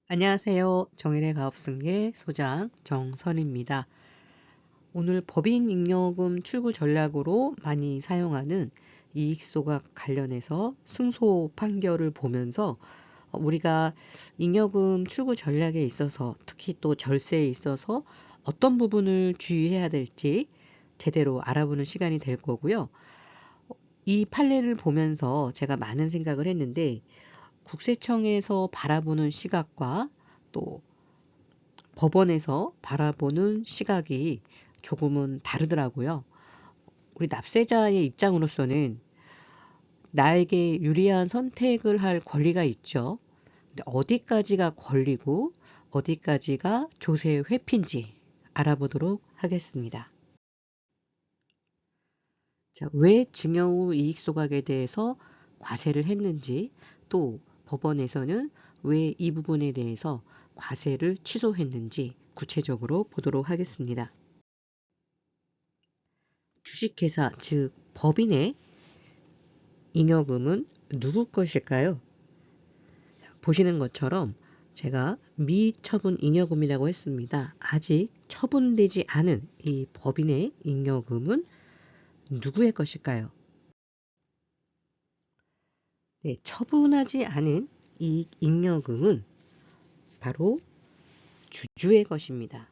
안녕하세요. 정일의 가업승계 소장 정선입니다. 오늘 법인잉여금 출구 전략으로 많이 사용하는 이익소각 관련해서 승소 판결을 보면서 우리가 잉여금 출구 전략에 있어서 특히 또 절세에 있어서 어떤 부분을 주의해야 될지 제대로 알아보는 시간이 될 거고요. 이 판례를 보면서 제가 많은 생각을 했는데 국세청에서 바라보는 시각과 또 법원에서 바라보는 시각이 조금은 다르더라고요. 우리 납세자의 입장으로서는 나에게 유리한 선택을 할 권리가 있죠. 근데 어디까지가 권리고 어디까지가 조세의 회피인지 알아보도록 하겠습니다. 자, 왜 증여 후 이익 소각에 대해서 과세를 했는지, 또 법원에서는 왜 이 부분에 대해서 과세를 취소했는지 구체적으로 보도록 하겠습니다. 주식회사, 즉 법인의 잉여금은 누구 것일까요? 보시는 것처럼 제가 미처분 잉여금이라고 했습니다. 아직 처분되지 않은 이 법인의 잉여금은 누구의 것일까요? 네, 처분하지 않은 이 잉여금은 바로 주주의 것입니다.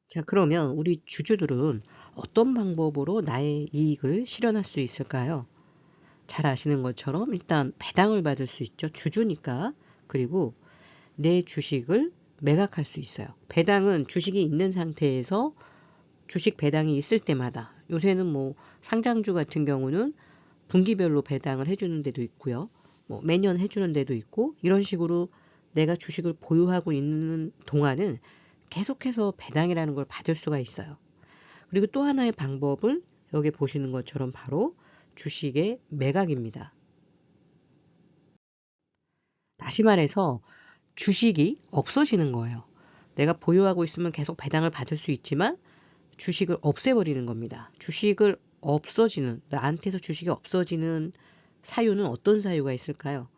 자, 그러면 우리 주주들은 어떤 방법으로 나의 이익을 실현할 수 있을까요? 잘 아시는 것처럼 일단 배당을 받을 수 있죠. 주주니까. 그리고 내 주식을 매각할 수 있어요. 배당은 주식이 있는 상태에서 주식 배당이 있을 때마다, 요새는 뭐 상장주 같은 경우는 분기별로 배당을 해주는 데도 있고요. 뭐 매년 해주는 데도 있고, 이런 식으로 내가 주식을 보유하고 있는 동안은 계속해서 배당이라는 걸 받을 수가 있어요. 그리고 또 하나의 방법은 여기 보시는 것처럼 바로 주식의 매각입니다. 다시 말해서 주식이 없어지는 거예요. 내가 보유하고 있으면 계속 배당을 받을 수 있지만 주식을 없애버리는 겁니다. 주식을 없어지는, 나한테서 주식이 없어지는 사유는 어떤 사유가 있을까요?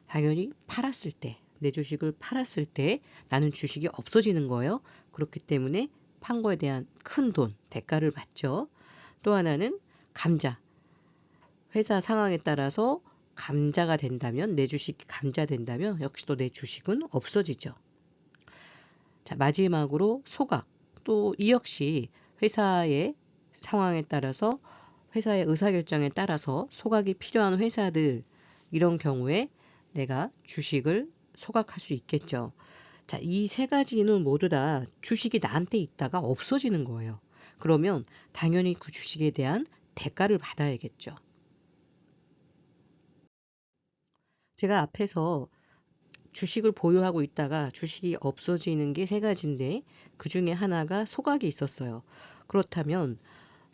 당연히 팔았을 때, 내 주식을 팔았을 때 나는 주식이 없어지는 거예요. 그렇기 때문에 판 거에 대한 큰 돈, 대가를 받죠. 또 하나는 감자. 회사 상황에 따라서 감자가 된다면, 내 주식이 감자 된다면 역시 또 내 주식은 없어지죠. 자, 마지막으로 소각. 또 이 역시 회사의 상황에 따라서, 회사의 의사결정에 따라서 소각이 필요한 회사들, 이런 경우에 내가 주식을 소각할 수 있겠죠. 자, 이 세 가지는 모두 다 주식이 나한테 있다가 없어지는 거예요. 그러면 당연히 그 주식에 대한 대가를 받아야겠죠. 제가 앞에서 주식을 보유하고 있다가 주식이 없어지는 게 세 가지인데 그 중에 하나가 소각이 있었어요. 그렇다면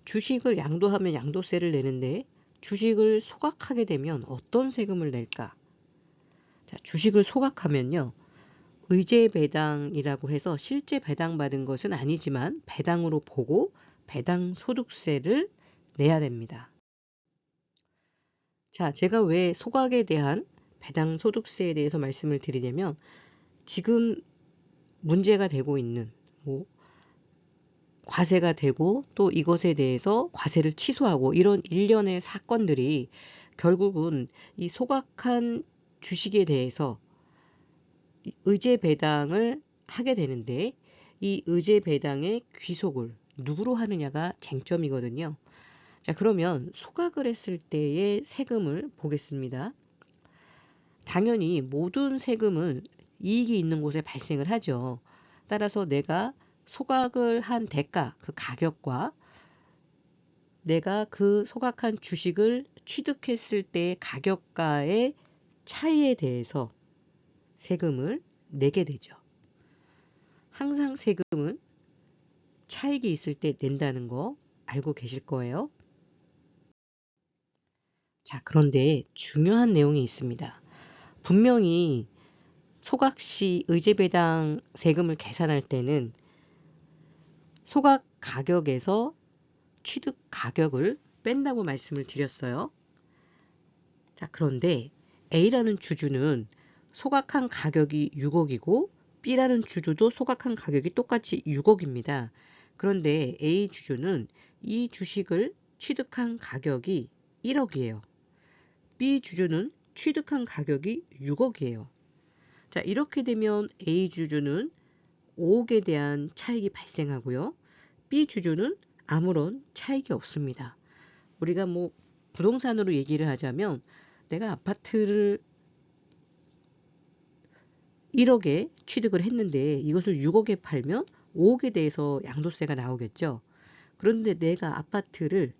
주식을 양도하면 양도세를 내는데 주식을 소각하게 되면 어떤 세금을 낼까? 자, 주식을 소각하면요. 의제 배당이라고 해서 실제 배당받은 것은 아니지만 배당으로 보고 배당 소득세를 내야 됩니다. 자, 제가 왜 소각에 대한 배당 소득세에 대해서 말씀을 드리냐면 지금 문제가 되고 있는 뭐 과세가 되고 또 이것에 대해서 과세를 취소하고 이런 일련의 사건들이 결국은 이 소각한 주식에 대해서 의제 배당을 하게 되는데 이 의제 배당의 귀속을 누구로 하느냐가 쟁점이거든요. 자, 그러면 소각을 했을 때의 세금을 보겠습니다. 당연히 모든 세금은 이익이 있는 곳에 발생을 하죠. 따라서 내가 소각을 한 대가, 그 가격과 내가 그 소각한 주식을 취득했을 때의 가격과의 차이에 대해서 세금을 내게 되죠. 항상 세금은 차익이 있을 때 낸다는 거 알고 계실 거예요. 자, 그런데 중요한 내용이 있습니다. 분명히 소각 시 의제배당 세금을 계산할 때는 소각 가격에서 취득 가격을 뺀다고 말씀을 드렸어요. 자, 그런데 A라는 주주는 소각한 가격이 6억이고 B라는 주주도 소각한 가격이 똑같이 6억입니다. 그런데 A 주주는 이 주식을 취득한 가격이 1억이에요. B 주주는 취득한 가격이 6억이에요. 자, 이렇게 되면 A 주주는 5억에 대한 차익이 발생하고요. B 주주는 아무런 차익이 없습니다. 우리가 뭐 부동산으로 얘기를 하자면 내가 아파트를 1억에 취득을 했는데 이것을 6억에 팔면 5억에 대해서 양도세가 나오겠죠. 그런데 내가 아파트를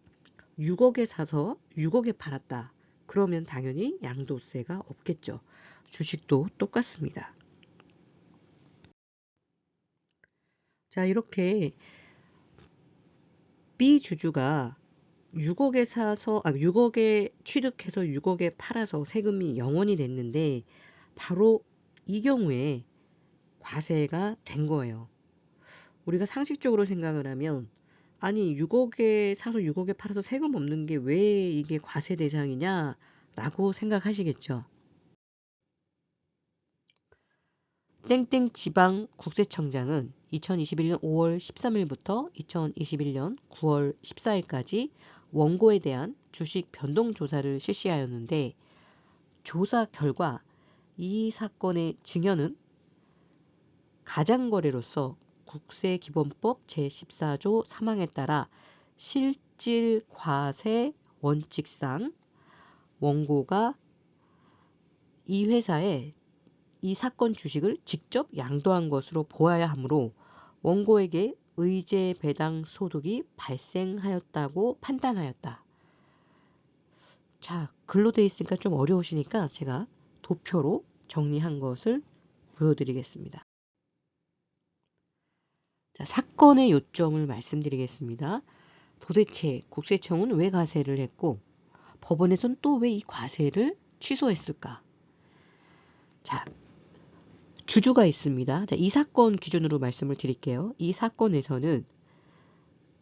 6억에 사서 6억에 팔았다. 그러면 당연히 양도세가 없겠죠. 주식도 똑같습니다. 자, 이렇게 B 주주가 6억에 취득해서 6억에 팔아서 세금이 0원이 됐는데 바로 이 경우에 과세가 된 거예요. 우리가 상식적으로 생각을 하면 아니 6억에 사서 6억에 팔아서 세금 없는 게 왜 이게 과세 대상이냐 라고 생각하시겠죠. 땡땡 지방 국세청장은 2021년 5월 13일부터 2021년 9월 14일까지 원고에 대한 주식 변동 조사를 실시하였는데 조사 결과 이 사건의 증여는 가장거래로서 국세기본법 제14조 3항에 따라 실질과세 원칙상 원고가 이 회사에 이 사건 주식을 직접 양도한 것으로 보아야 하므로 원고에게 의제 배당 소득이 발생하였다고 판단하였다. 자, 글로 되어 있으니까 좀 어려우시니까 제가 도표로 정리한 것을 보여드리겠습니다. 자, 사건의 요점을 말씀드리겠습니다. 도대체 국세청은 왜 과세를 했고 법원에서는 또 왜 이 과세를 취소했을까? 자, 주주가 있습니다. 자, 이 사건 기준으로 말씀을 드릴게요. 이 사건에서는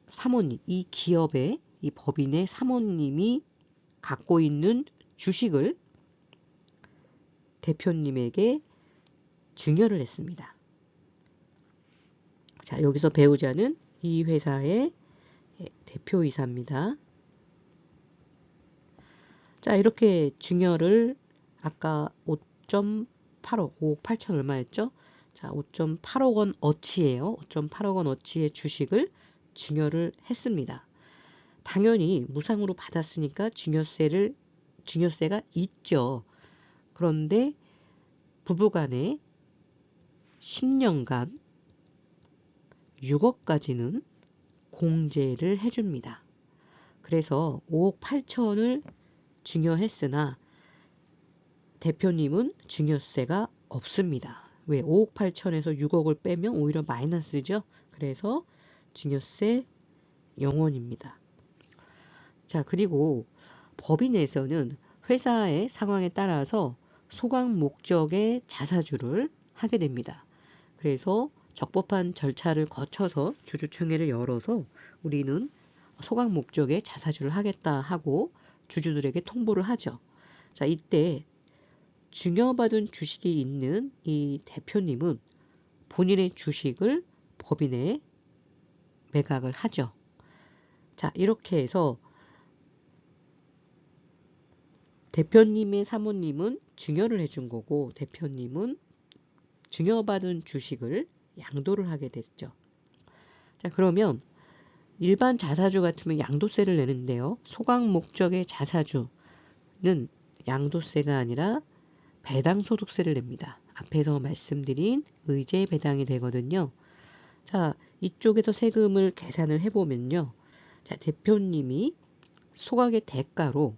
사모님, 이 기업의 이 법인의 사모님이 갖고 있는 주식을 대표님에게 증여를 했습니다. 자, 여기서 배우자는 이 회사의 대표이사입니다. 자, 이렇게 증여를 아까 5.8억, 5억 8천 얼마였죠? 자, 5.8억 원 어치예요. 5.8억 원 어치의 주식을 증여를 했습니다. 당연히 무상으로 받았으니까 증여세가 있죠. 그런데 부부간에 10년간 6억까지는 공제를 해줍니다. 그래서 5억 8천을 증여했으나 대표님은 증여세가 없습니다. 왜? 5억 8천에서 6억을 빼면 오히려 마이너스죠. 그래서 증여세 0원입니다. 자, 그리고 법인에서는 회사의 상황에 따라서 소각 목적의 자사주를 하게 됩니다. 그래서 적법한 절차를 거쳐서 주주총회를 열어서 우리는 소각 목적의 자사주를 하겠다 하고 주주들에게 통보를 하죠. 자, 이때 증여받은 주식이 있는 이 대표님은 본인의 주식을 법인에 매각을 하죠. 자, 이렇게 해서 대표님의 사모님은 증여를 해준 거고 대표님은 증여받은 주식을 양도를 하게 됐죠. 자, 그러면 일반 자사주 같으면 양도세를 내는데요. 소각 목적의 자사주는 양도세가 아니라 배당소득세를 냅니다. 앞에서 말씀드린 의제 배당이 되거든요. 자, 이쪽에서 세금을 계산을 해보면요. 자, 대표님이 소각의 대가로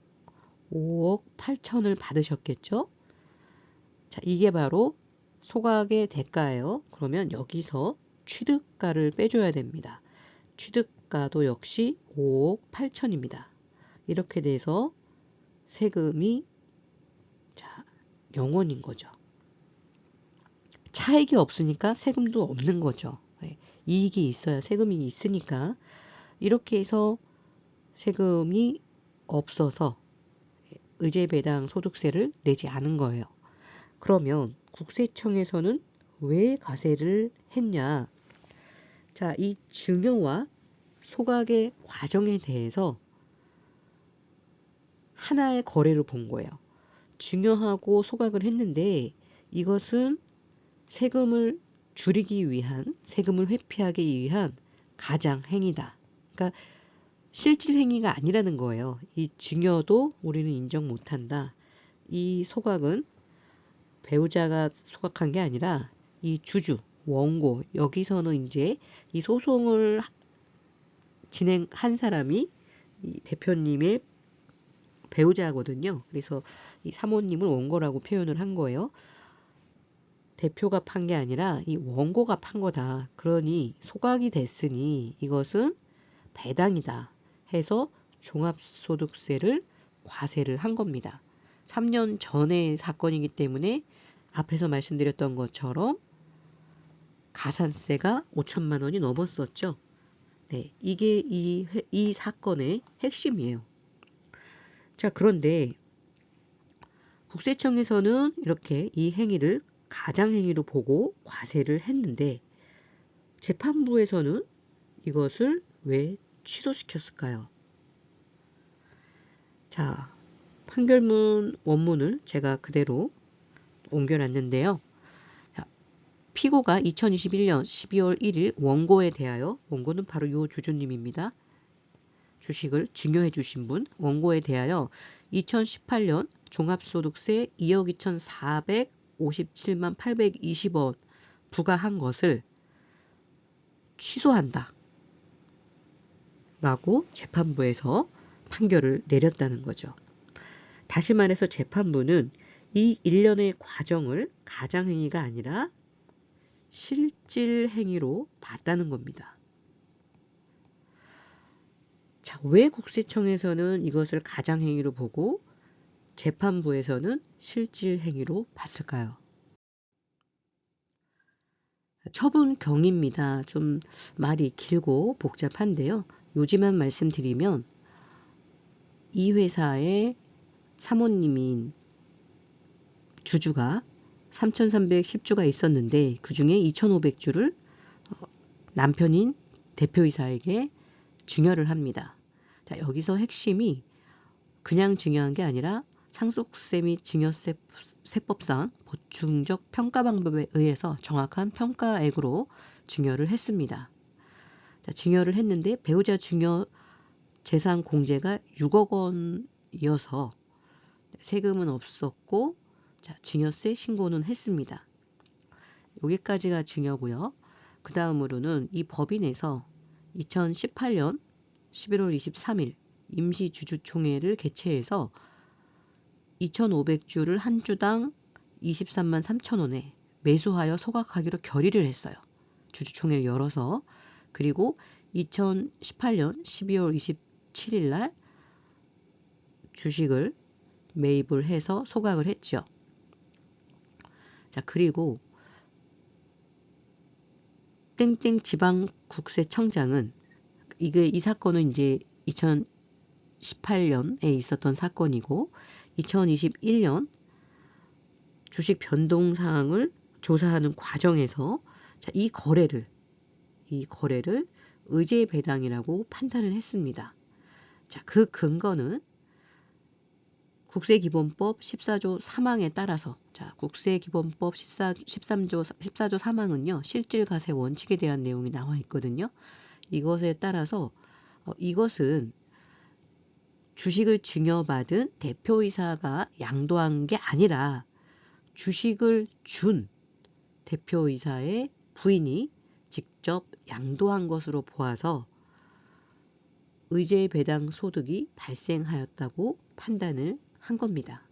5억 8천을 받으셨겠죠? 자, 이게 바로 소각의 대가예요. 그러면 여기서 취득가를 빼줘야 됩니다. 취득가도 역시 5억 8천입니다. 이렇게 돼서 세금이 자, 0원인 거죠. 차익이 없으니까 세금도 없는 거죠. 이익이 있어야 세금이 있으니까 이렇게 해서 세금이 없어서 의제배당 소득세를 내지 않은 거예요. 그러면 국세청에서는 왜 과세를 했냐? 자, 이 증여와 소각의 과정에 대해서 하나의 거래를 본 거예요. 증여하고 소각을 했는데 이것은 세금을 줄이기 위한, 세금을 회피하기 위한 가장 행위다. 그러니까 실질 행위가 아니라는 거예요. 이 증여도 우리는 인정 못한다. 이 소각은 배우자가 소각한 게 아니라 이 주주, 원고, 여기서는 이제 이 소송을 진행한 사람이 이 대표님의 배우자거든요. 그래서 이 사모님을 원고라고 표현을 한 거예요. 대표가 판 게 아니라 이 원고가 판 거다. 그러니 소각이 됐으니 이것은 배당이다 해서 종합소득세를 과세를 한 겁니다. 3년 전의 사건이기 때문에 앞에서 말씀드렸던 것처럼 가산세가 5천만 원이 넘었었죠. 네, 이게 이 사건의 핵심이에요. 자, 그런데 국세청에서는 이렇게 이 행위를 가장행위로 보고 과세를 했는데 재판부에서는 이것을 왜 취소시켰을까요? 자, 판결문 원문을 제가 그대로 옮겨놨는데요. 자, 피고가 2021년 12월 1일 원고에 대하여, 원고는 바로 이 주주님입니다. 주식을 증여해 주신 분, 원고에 대하여 2018년 종합소득세 2억 2,457만 820원 부과한 것을 취소한다 라고 재판부에서 판결을 내렸다는 거죠. 다시 말해서 재판부는 이 일련의 과정을 가장행위가 아니라 실질행위로 봤다는 겁니다. 자, 왜 국세청에서는 이것을 가장행위로 보고 재판부에서는 실질행위로 봤을까요? 처분경입니다. 좀 말이 길고 복잡한데요. 요지만 말씀드리면 이 회사의 사모님인 주주가 3,310주가 있었는데 그중에 2,500주를 남편인 대표이사에게 증여를 합니다. 자, 여기서 핵심이 그냥 증여한 게 아니라 상속세 및 증여세법상 보충적 평가 방법에 의해서 정확한 평가액으로 증여를 했습니다. 자, 증여를 했는데 배우자 증여 재산 공제가 6억 원이어서 세금은 없었고, 자, 증여세 신고는 했습니다. 여기까지가 증여고요. 그 다음으로는 이 법인에서 2018년 11월 23일 임시주주총회를 개최해서 2,500주를 한 주당 23만 3천 원에 매수하여 소각하기로 결의를 했어요. 주주총회를 열어서. 그리고 2018년 12월 27일 날 주식을 매입을 해서 소각을 했죠. 자, 그리고 땡땡 지방국세청장은 이 사건은 이제 2018년에 있었던 사건이고 2021년 주식 변동 사항을 조사하는 과정에서 자, 이 거래를 의제 배당이라고 판단을 했습니다. 자, 그 근거는 국세기본법 14조 3항에 따라서, 자, 국세기본법 14조 3항은요, 실질과세 원칙에 대한 내용이 나와 있거든요. 이것에 따라서 이것은 주식을 증여받은 대표이사가 양도한 게 아니라 주식을 준 대표이사의 부인이 직접 양도한 것으로 보아서 의제 배당 소득이 발생하였다고 판단을 한 겁니다.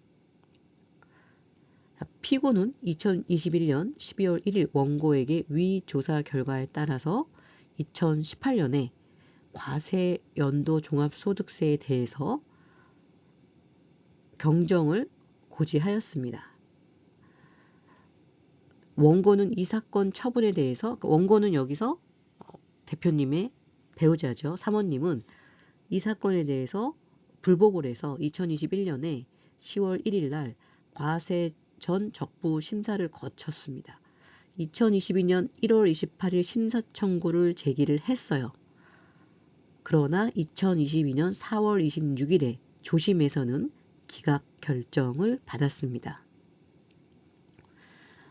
피고는 2021년 12월 1일 원고에게 위 조사 결과에 따라서 2018년에 과세 연도 종합소득세에 대해서 경정을 고지하였습니다. 원고는 이 사건 처분에 대해서, 원고는 여기서 대표님의 배우자죠. 사모님은 이 사건에 대해서 불복을 해서 2021년에 10월 1일 날 과세 전 적부 심사를 거쳤습니다. 2022년 1월 28일 심사 청구를 제기를 했어요. 그러나 2022년 4월 26일에 조심에서는 기각 결정을 받았습니다.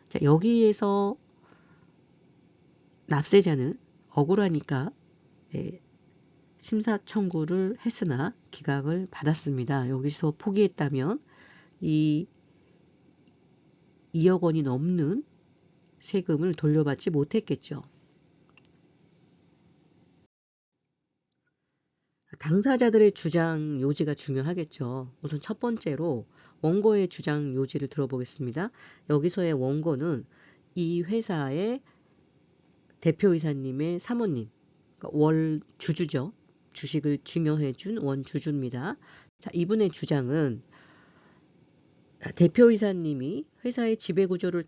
자, 여기에서 납세자는 억울하니까 심사 청구를 했으나 기각을 받았습니다. 여기서 포기했다면 이 2억 원이 넘는 세금을 돌려받지 못했겠죠. 당사자들의 주장 요지가 중요하겠죠. 우선 첫 번째로 원고의 주장 요지를 들어보겠습니다. 여기서의 원고는 이 회사의 대표이사님의 사모님, 그러니까 원주주죠. 주식을 증여해준 원주주입니다. 자, 이분의 주장은 대표이사님이 회사의 지배구조를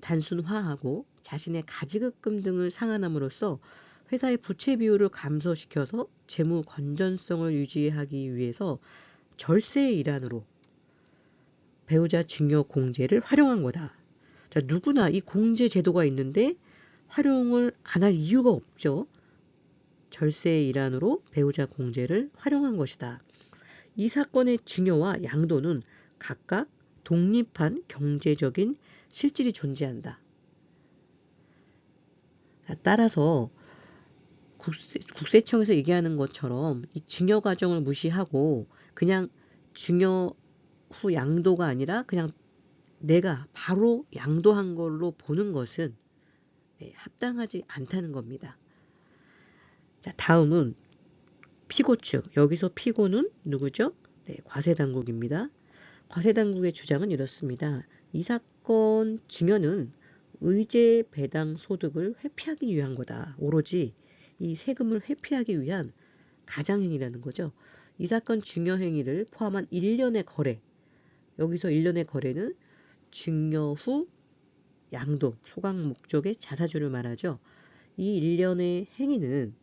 단순화하고 자신의 가지급금 등을 상환함으로써 회사의 부채 비율을 감소시켜서 재무 건전성을 유지하기 위해서 절세의 일환으로 배우자 증여 공제를 활용한 거다. 자, 누구나 이 공제 제도가 있는데 활용을 안 할 이유가 없죠. 절세의 일환으로 배우자 공제를 활용한 것이다. 이 사건의 증여와 양도는 각각 독립한 경제적인 실질이 존재한다. 따라서 국세청에서 얘기하는 것처럼 이 증여 과정을 무시하고 그냥 증여 후 양도가 아니라 그냥 내가 바로 양도한 걸로 보는 것은 합당하지 않다는 겁니다. 자, 다음은 피고 측. 여기서 피고는 누구죠? 과세당국입니다. 과세당국의 주장은 이렇습니다. 이 사건 증여는 의제 배당 소득을 회피하기 위한 거다. 오로지 이 세금을 회피하기 위한 가장행위라는 거죠. 이 사건 증여 행위를 포함한 일련의 거래. 여기서 일련의 거래는 증여 후 양도, 소각 목적의 자사주를 말하죠. 이 일련의 행위는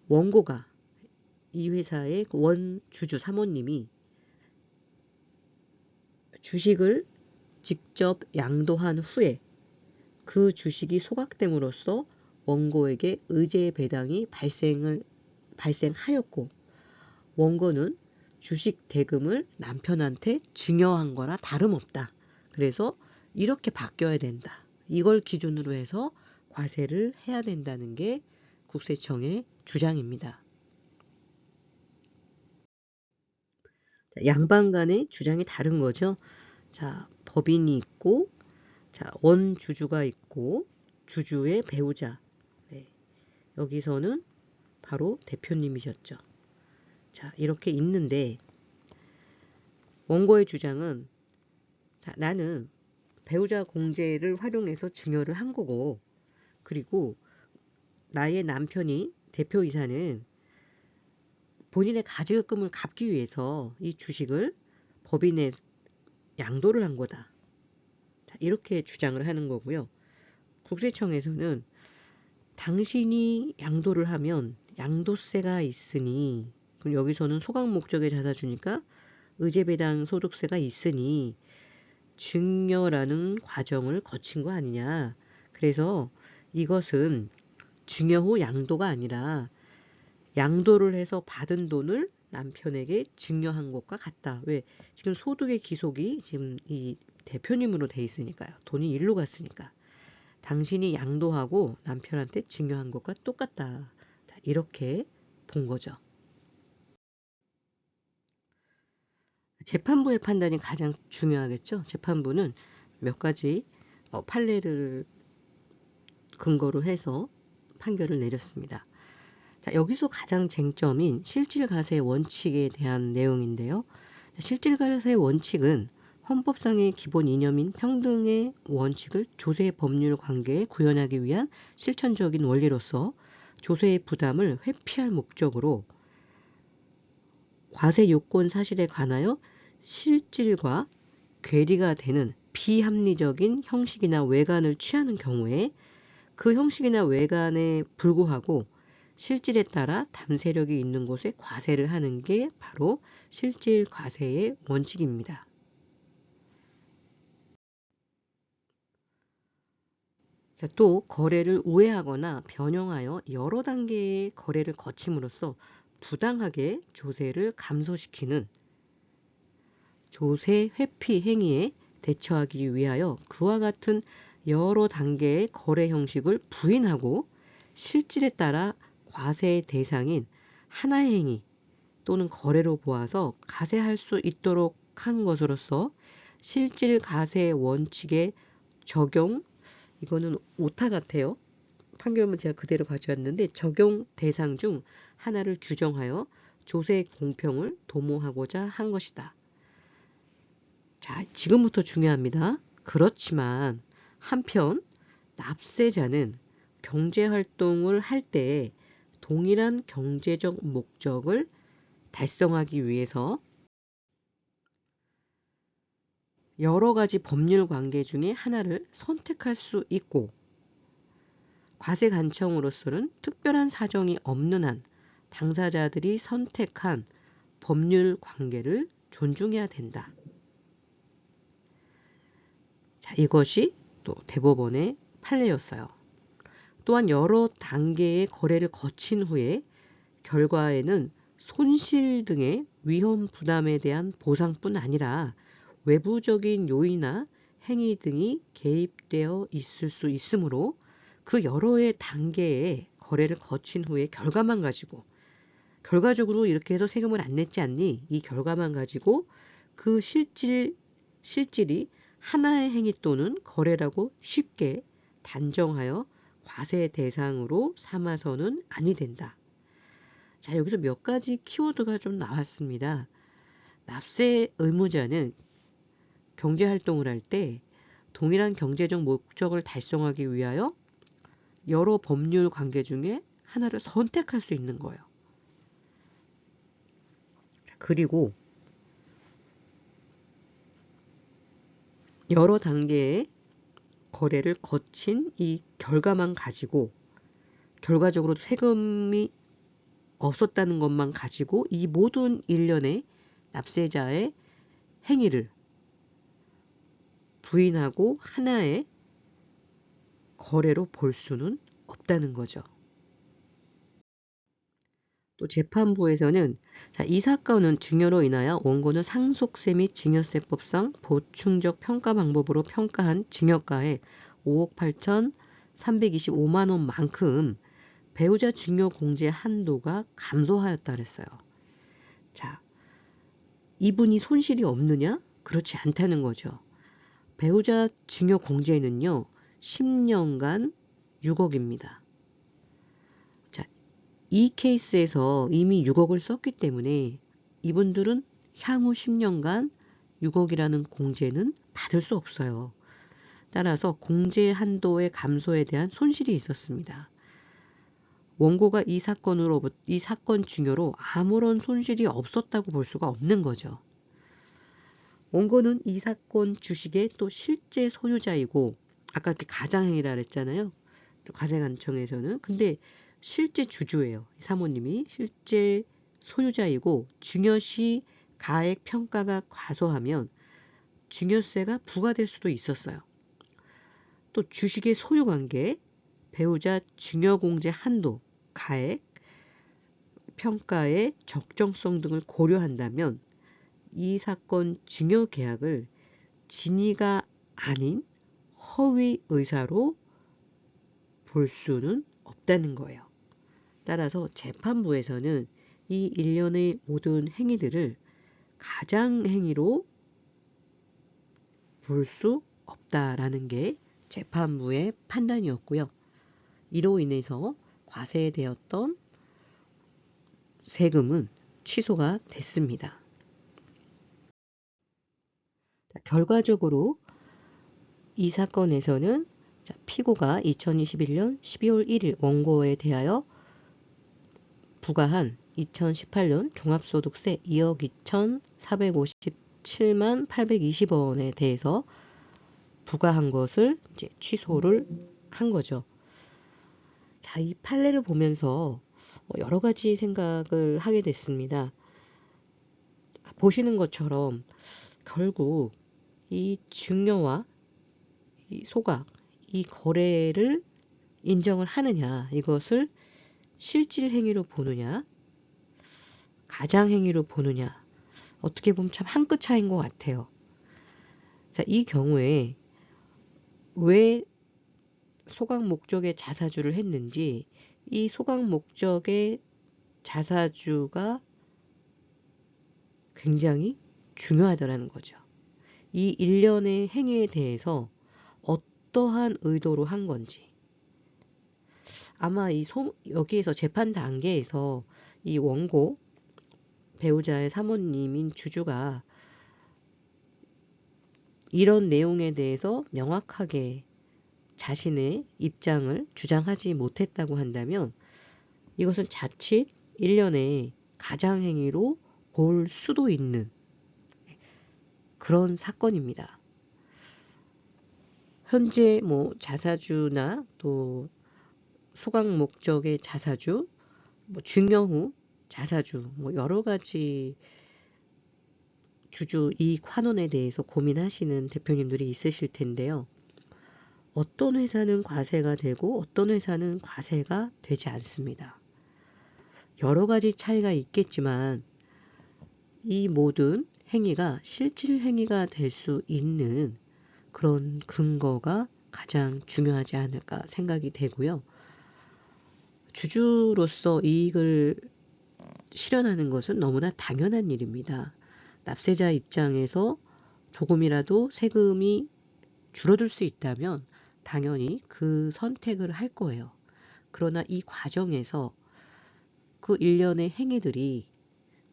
원고가 이 회사의 원주주 사모님이 주식을 직접 양도한 후에 그 주식이 소각됨으로써 원고에게 의제 배당이 발생하였고 원고는 주식 대금을 남편한테 증여한 거나 다름없다. 그래서 이렇게 바뀌어야 된다. 이걸 기준으로 해서 과세를 해야 된다는 게 국세청의 주장입니다. 양방 간의 주장이 다른 거죠. 자, 법인이 있고, 자, 원주주가 있고, 주주의 배우자. 여기서는 바로 대표님이셨죠. 자, 이렇게 있는데, 원고의 주장은, 자, 나는 배우자 공제를 활용해서 증여를 한 거고, 그리고 나의 남편이 대표이사는 본인의 가지급금을 갚기 위해서 이 주식을 법인에 양도를 한 거다. 자, 이렇게 주장을 하는 거고요. 국세청에서는 당신이 양도를 하면 양도세가 있으니 그럼 여기서는 소각 목적의 자사주니까 의제배당 소득세가 있으니 증여라는 과정을 거친 거 아니냐. 그래서 이것은 증여 후 양도가 아니라 양도를 해서 받은 돈을 남편에게 증여한 것과 같다. 왜? 지금 소득의 기속이 지금 이 대표님으로 돼 있으니까요. 돈이 일로 갔으니까. 당신이 양도하고 남편한테 증여한 것과 똑같다. 자, 이렇게 본 거죠. 재판부의 판단이 가장 중요하겠죠. 재판부는 몇 가지 판례를 근거로 해서 판결을 내렸습니다. 자, 여기서 가장 쟁점인 실질과세 원칙에 대한 내용인데요. 실질과세 원칙은 헌법상의 기본 이념인 평등의 원칙을 조세 법률 관계에 구현하기 위한 실천적인 원리로서 조세의 부담을 회피할 목적으로 과세 요건 사실에 관하여 실질과 괴리가 되는 비합리적인 형식이나 외관을 취하는 경우에 그 형식이나 외관에 불구하고 실질에 따라 담세력이 있는 곳에 과세를 하는 게 바로 실질 과세의 원칙입니다. 자, 또 거래를 우회하거나 변형하여 여러 단계의 거래를 거침으로써 부당하게 조세를 감소시키는 조세 회피 행위에 대처하기 위하여 그와 같은 여러 단계의 거래 형식을 부인하고 실질에 따라 과세의 대상인 하나의 행위 또는 거래로 보아서 과세할 수 있도록 한 것으로서 실질 과세 원칙의 적용, 이거는 오타 같아요. 판결문 제가 그대로 가져왔는데 적용 대상 중 하나를 규정하여 조세 공평을 도모하고자 한 것이다. 자, 지금부터 중요합니다. 그렇지만 한편 납세자는 경제활동을 할 때 동일한 경제적 목적을 달성하기 위해서 여러 가지 법률 관계 중에 하나를 선택할 수 있고 과세 간청으로서는 특별한 사정이 없는 한 당사자들이 선택한 법률 관계를 존중해야 된다. 자, 이것이 또 대법원의 판례였어요. 또한 여러 단계의 거래를 거친 후에 결과에는 손실 등의 위험 부담에 대한 보상뿐 아니라 외부적인 요인이나 행위 등이 개입되어 있을 수 있으므로 그 여러의 단계의 거래를 거친 후에 결과만 가지고 결과적으로 이렇게 해서 세금을 안 냈지 않니? 이 결과만 가지고 그 실질이 하나의 행위 또는 거래라고 쉽게 단정하여 과세 대상으로 삼아서는 아니 된다. 자, 여기서 몇 가지 키워드가 좀 나왔습니다. 납세 의무자는 경제활동을 할 때 동일한 경제적 목적을 달성하기 위하여 여러 법률 관계 중에 하나를 선택할 수 있는 거예요. 자, 그리고 여러 단계의 거래를 거친 이 결과만 가지고 결과적으로 세금이 없었다는 것만 가지고 이 모든 일련의 납세자의 행위를 부인하고 하나의 거래로 볼 수는 없다는 거죠. 또 재판부에서는 자, 이 사건은 증여로 인하여 원고는 상속세 및 증여세법상 보충적 평가 방법으로 평가한 증여가의 5억 8,325만 원만큼 배우자 증여 공제 한도가 감소하였다 그랬어요. 자, 이분이 손실이 없느냐? 그렇지 않다는 거죠. 배우자 증여 공제는요, 10년간 6억입니다. 자, 이 케이스에서 이미 6억을 썼기 때문에 이분들은 향후 10년간 6억이라는 공제는 받을 수 없어요. 따라서 공제 한도의 감소에 대한 손실이 있었습니다. 원고가 이 사건 증여로 아무런 손실이 없었다고 볼 수가 없는 거죠. 원고는 이 사건 주식의 또 실제 소유자이고 아까 이렇게 가장행위라 그랬잖아요. 과세관청에서는. 근데 실제 주주예요. 사모님이 실제 소유자이고 증여 시 가액 평가가 과소하면 증여세가 부과될 수도 있었어요. 또 주식의 소유관계, 배우자 증여공제 한도, 가액, 평가의 적정성 등을 고려한다면 이 사건 증여 계약을 진위가 아닌 허위 의사로 볼 수는 없다는 거예요. 따라서 재판부에서는 이 일련의 모든 행위들을 가장행위로 볼 수 없다라는 게 재판부의 판단이었고요. 이로 인해서 과세되었던 세금은 취소가 됐습니다. 자, 결과적으로 이 사건에서는 피고가 2021년 12월 1일 원고에 대하여 부과한 2018년 종합소득세 2억 2,457만 820원에 대해서 부과한 것을 이제 취소를 한 거죠. 자, 이 판례를 보면서 여러 가지 생각을 하게 됐습니다. 보시는 것처럼 결국 이 증여와 이 소각, 이 거래를 인정을 하느냐, 이것을 실질행위로 보느냐, 가장행위로 보느냐, 어떻게 보면 참 한 끗 차이인 것 같아요. 자, 이 경우에 왜 소각 목적의 자사주를 했는지, 이 소각 목적의 자사주가 굉장히 중요하다는 거죠. 이 일련의 행위에 대해서 어떠한 의도로 한 건지. 아마 여기에서 재판 단계에서 이 원고 배우자의 사모님인 주주가 이런 내용에 대해서 명확하게 자신의 입장을 주장하지 못했다고 한다면 이것은 자칫 일련의 가장행위로 볼 수도 있는 그런 사건입니다. 현재 자사주나 또 소각 목적의 자사주, 증여 후 자사주, 여러 가지 주주 이익 환원에 대해서 고민하시는 대표님들이 있으실 텐데요. 어떤 회사는 과세가 되고 어떤 회사는 과세가 되지 않습니다. 여러 가지 차이가 있겠지만 이 모든 행위가 실질 행위가 될 수 있는 그런 근거가 가장 중요하지 않을까 생각이 되고요. 주주로서 이익을 실현하는 것은 너무나 당연한 일입니다. 납세자 입장에서 조금이라도 세금이 줄어들 수 있다면 당연히 그 선택을 할 거예요. 그러나 이 과정에서 그 일련의 행위들이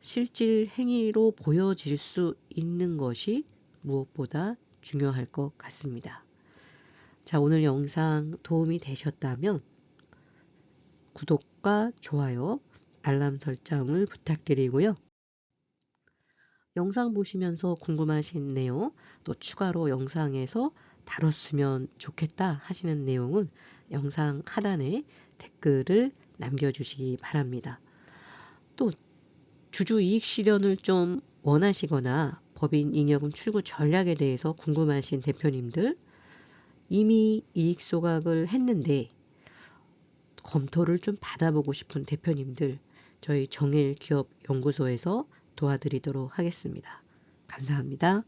실질 행위로 보여질 수 있는 것이 무엇보다 중요할 것 같습니다. 자, 오늘 영상 도움이 되셨다면 구독과 좋아요, 알람 설정을 부탁드리고요. 영상 보시면서 궁금하신 내용, 또 추가로 영상에서 다뤘으면 좋겠다 하시는 내용은 영상 하단에 댓글을 남겨주시기 바랍니다. 또 주주 이익 실현을 좀 원하시거나 법인 잉여금 출구 전략에 대해서 궁금하신 대표님들, 이미 이익 소각을 했는데 검토를 좀 받아보고 싶은 대표님들, 저희 정일기업연구소에서 도와드리도록 하겠습니다. 감사합니다.